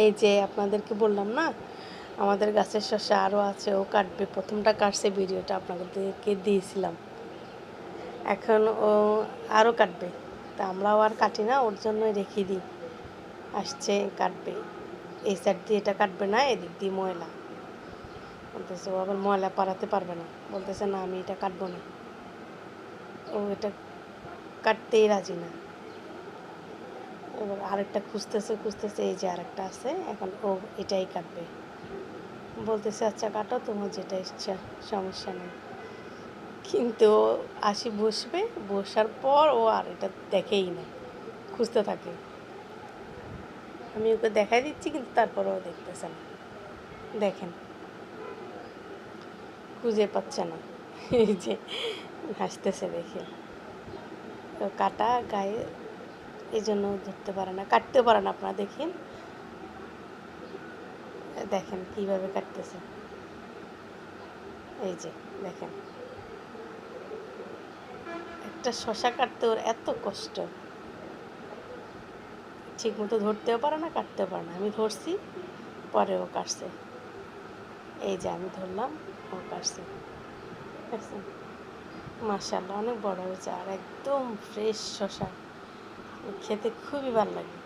এই যে আপনাদেরকে বললাম না, আমাদের গাছের শসা আরও আছে, ও কাটবে। প্রথমটা কাটছে, ভিডিওটা আপনাদেরকে দিয়েছিলাম। এখন ও আরও কাটবে, তা আমরাও আর কাটি না, ওর জন্যই রেখে দিই। আসছে কাটবে, এই সাইড দিয়ে এটা কাটবে না, এদিক দিয়ে ময়লা বলতেছে। ও আবার ময়লা পাড়াতে পারবে না, বলতেছে না আমি এটা কাটবো না। ও এটা কাটতেই রাজি না। এবার আরেকটা খুঁজতেছে, এই যে আরেকটা আছে, এখন ও এটাই কাটবে। বলতেছে আচ্ছা কাটো, তোমার যেটা ইচ্ছা, সমস্যা নেই। কিন্তু ও বসবে, বসার পর ও আর এটা দেখেই না, খুঁজতে থাকে। আমি ওকে দেখাই দিচ্ছি, কিন্তু তারপরে ও দেখতেছে না। দেখেন, খুঁজে পাচ্ছে না। এই যে হাসতেছে দেখে। তো কাটা গায়ে, এই জন্য ধরতে পারে না, কাটতে পারে না। আপনারা দেখেন, দেখেন কীভাবে কাটতেছে। এই যে দেখেন, একটা শশা কাটতে ওর এত কষ্ট, ঠিক মতো ধরতেও পারে না, কাটতেও পারে না। আমি ধরছি, পরে ও কাটছে। এই যে আমি ধরলাম, ও কাটছে। দেখছেন, মাশাআল্লাহ অনেক বড় হয়েছে, আর একদম ফ্রেশ শশা, খেতে খুবই ভালো লাগে।